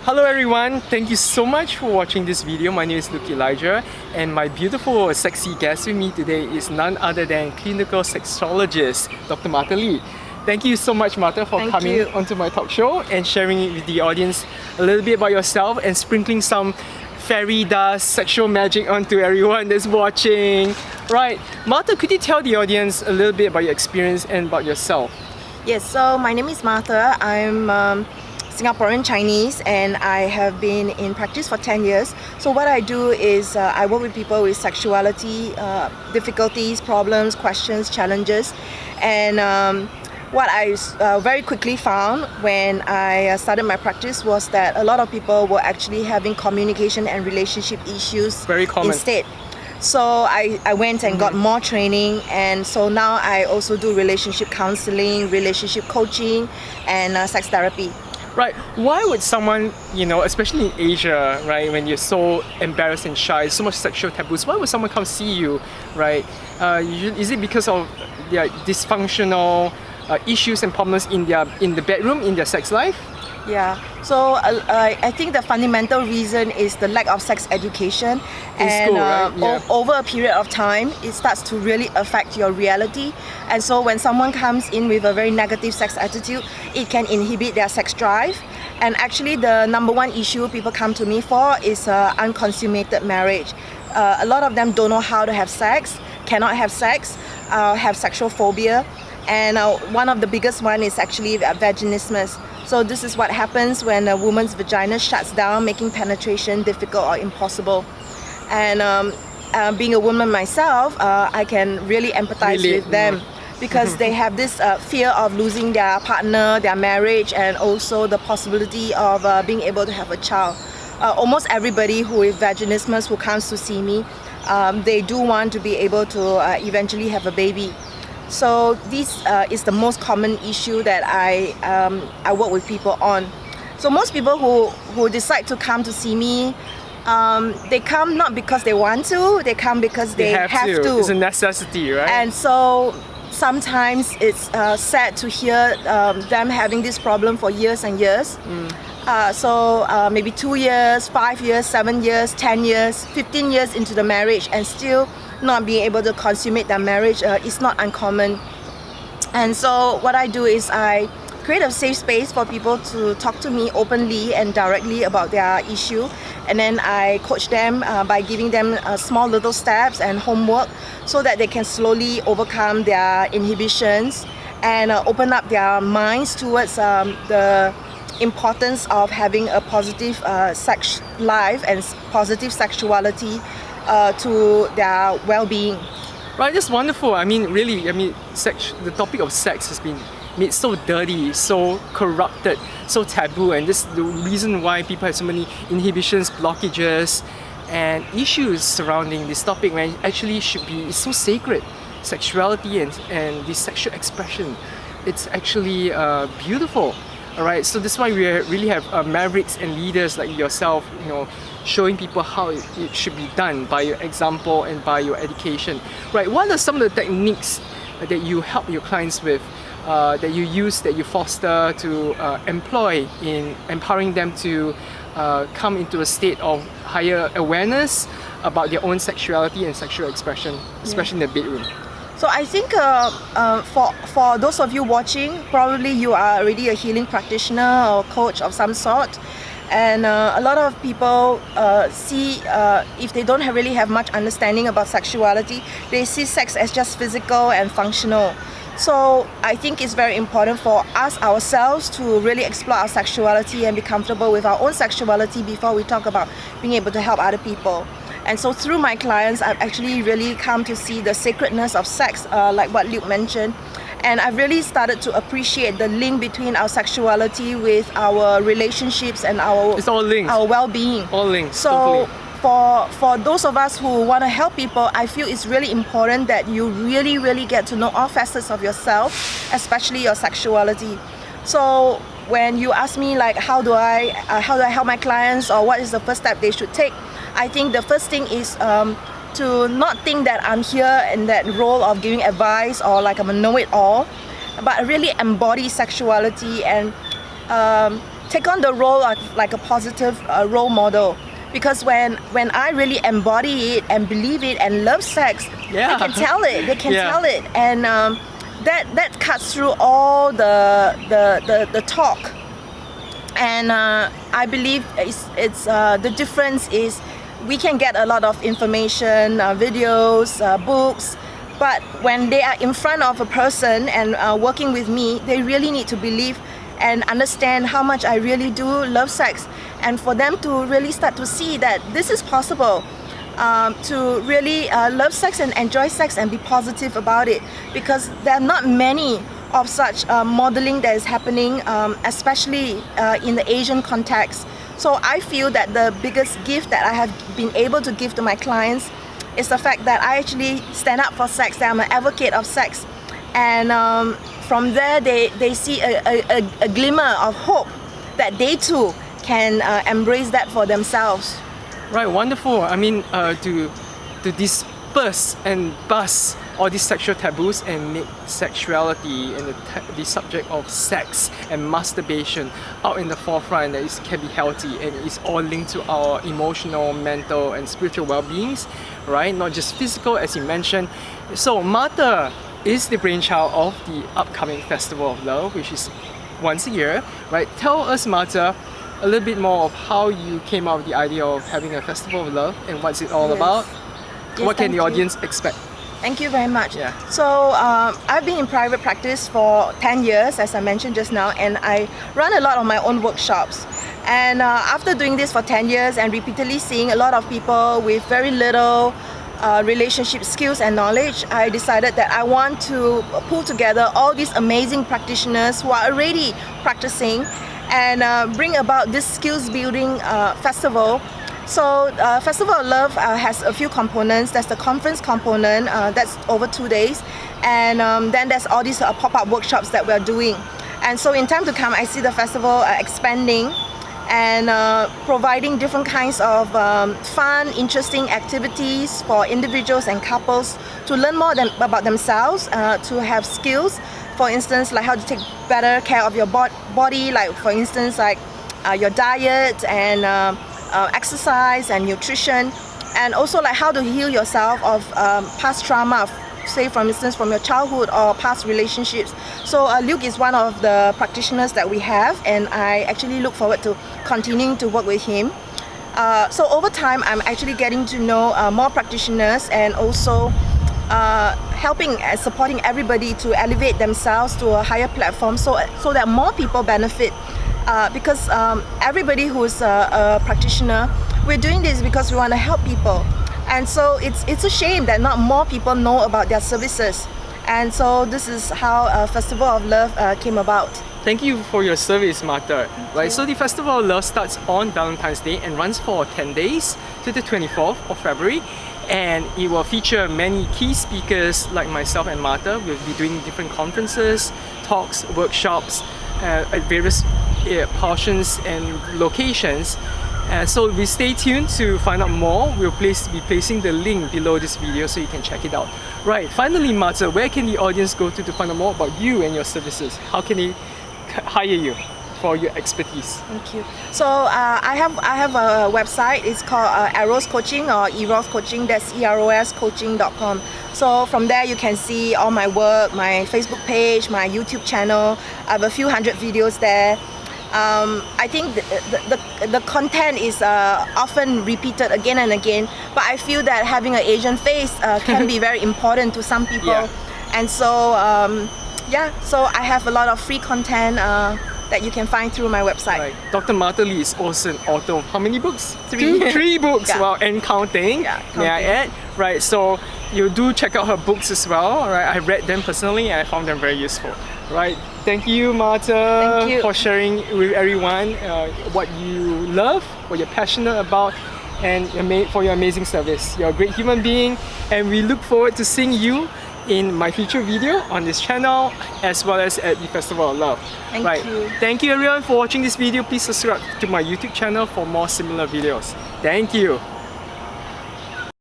Hello everyone, thank you so much for watching this video. My name is Luke Elijah and my beautiful sexy guest with me today is none other than clinical sexologist Dr. Martha Lee. Thank you so much, Martha, for coming onto my talk show and sharing with the audience a little bit about yourself and sprinkling some fairy dust, sexual magic onto everyone that's watching. Right, Martha, could you tell the audience a little bit about your experience and about yourself? Yes, so my name is Martha. I'm Singaporean Chinese and I have been in practice for 10 years. So what I do is I work with people with sexuality, difficulties, problems, questions, challenges. And what I very quickly found when I started my practice was that a lot of people were actually having communication and relationship issues. Very common. Instead. So I went and got more training, and so now I also do relationship counseling, relationship coaching, and sex therapy. Right, why would someone, especially in Asia, right, when you're so embarrassed and shy, so much sexual taboos, why would someone come see you, right? Is it because of their dysfunctional issues and problems in the bedroom, in their sex life? Yeah, so I think the fundamental reason is the lack of sex education, and school, right? Yeah. Over a period of time, it starts to really affect your reality. And so when someone comes in with a very negative sex attitude, it can inhibit their sex drive. And actually, the number one issue people come to me for is unconsummated marriage. A lot of them don't know how to have sex, cannot have sex, have sexual phobia, and one of the biggest one is actually vaginismus. So this is what happens when a woman's vagina shuts down, making penetration difficult or impossible. And being a woman myself, I can really empathize with them because they have this fear of losing their partner, their marriage, and also the possibility of being able to have a child. Almost everybody who is vaginismus who comes to see me, they do want to be able to eventually have a baby. So this is the most common issue that I work with people on. So most people who decide to come to see me, they come not because they want to, they come because they have to. It's a necessity, right? And so sometimes it's sad to hear them having this problem for years and years. So maybe 2 years, 5 years, 7 years, 10 years, 15 years into the marriage and still not being able to consummate their marriage is not uncommon. And so what I do is I create a safe space for people to talk to me openly and directly about their issue, and then I coach them by giving them small little steps and homework so that they can slowly overcome their inhibitions and open up their minds towards the importance of having a positive sex life and positive sexuality to their well-being. Right, that's wonderful. The topic of sex has been made so dirty, so corrupted, so taboo, and this is the reason why people have so many inhibitions, blockages, and issues surrounding this topic when it actually should be so sacred. Sexuality and the sexual expression, it's actually beautiful. Alright, so that's why we really have mavericks and leaders like yourself, showing people how it should be done by your example and by your education. Right, what are some of the techniques that you help your clients with, that you use, that you foster to employ in empowering them to come into a state of higher awareness about their own sexuality and sexual expression, especially in the bedroom? So I think for those of you watching, probably you are already a healing practitioner or coach of some sort. And a lot of people see, if they don't really have much understanding about sexuality, they see sex as just physical and functional. So I think it's very important for us ourselves to really explore our sexuality and be comfortable with our own sexuality before we talk about being able to help other people. And so through my clients, I've actually really come to see the sacredness of sex, like what Luke mentioned. And I've really started to appreciate the link between our sexuality with our relationships and our well-being. All linked. So totally. for those of us who want to help people, I feel it's really important that you really get to know all facets of yourself, especially your sexuality. So when you ask me like how do I help my clients, or what is the first step they should take, I think the first thing is to not think that I'm here in that role of giving advice or like I'm a know-it-all, but really embody sexuality and take on the role of like a positive role model. Because when I really embody it and believe it and love sex, Yeah. they can tell it. They can Yeah. tell it, and that cuts through all the talk. And I believe it's the difference is we can get a lot of information, videos, books, but when they are in front of a person and working with me, they really need to believe and understand how much I really do love sex, and for them to really start to see that this is possible, to really love sex and enjoy sex and be positive about it, because there are not many of such modeling that is happening, especially in the Asian context. So I feel that the biggest gift that I have been able to give to my clients is the fact that I actually stand up for sex, that I'm an advocate of sex. And from there, they see a glimmer of hope that they too can embrace that for themselves. Right, wonderful. I mean, to disperse and bust all these sexual taboos and make sexuality and the subject of sex and masturbation out in the forefront, that it can be healthy and it's all linked to our emotional, mental and spiritual well-beings, right? Not just physical, as you mentioned. So Martha is the brainchild of the upcoming Festival of Love, which is once a year, right? Tell us, Martha, a little bit more of how you came up with the idea of having a Festival of Love and what's it all Yes. about. Yes, What can thank the you. audience expect? Thank you very much. Yeah. So I've been in private practice for 10 years, as I mentioned just now, and I run a lot of my own workshops. And after doing this for 10 years and repeatedly seeing a lot of people with very little relationship skills and knowledge, I decided that I want to pull together all these amazing practitioners who are already practicing and bring about this skills building festival. So Festival of Love has a few components. There's the conference component, that's over 2 days, and then there's all these pop-up workshops that we're doing. And so in time to come, I see the festival expanding and providing different kinds of fun, interesting activities for individuals and couples to learn more about themselves, to have skills, for instance, like how to take better care of your body, like for instance, like your diet and exercise and nutrition, and also like how to heal yourself of past trauma, say for instance from your childhood or past relationships. So Luke is one of the practitioners that we have, and I actually look forward to continuing to work with him. So over time, I'm actually getting to know more practitioners and also helping and supporting everybody to elevate themselves to a higher platform, so that more people benefit. Because everybody who's a practitioner, we're doing this because we want to help people, and so it's a shame that not more people know about their services. And so this is how Festival of Love came about. Thank you for your service, Martha. Right, so the Festival of Love starts on Valentine's Day and runs for 10 days to the 24th of February. And it will feature many key speakers like myself and Martha. We'll be doing different conferences, talks, workshops at various portions and locations. So we stay tuned to find out more. We'll be placing the link below this video so you can check it out. Right, finally, Martha, where can the audience go to find out more about you and your services? How can they hire you for your expertise? Thank you. So I have a website. It's called Eros Coaching or Eros Coaching. That's eroscoaching.com. So from there you can see all my work, my Facebook page, my YouTube channel. I have a few hundred videos there. I think the content is often repeated again and again, but I feel that having an Asian face can be very important to some people. Yeah. And so so I have a lot of free content that you can find through my website. Right. Dr. Martha Lee is also an author of how many books? 3. 3 books, Yeah. wow, and counting, Yeah, may I counting. add? Right, so you do check out her books as well, right? I read them personally and I found them very useful. Right, thank you, Martha, Thank you. for sharing with everyone what you love, what you're passionate about, and for your amazing service. You're a great human being, and we look forward to seeing you in my future video on this channel, as well as at the Festival of Love. Thank you. Thank you everyone for watching this video. Please subscribe to my YouTube channel for more similar videos. Thank you.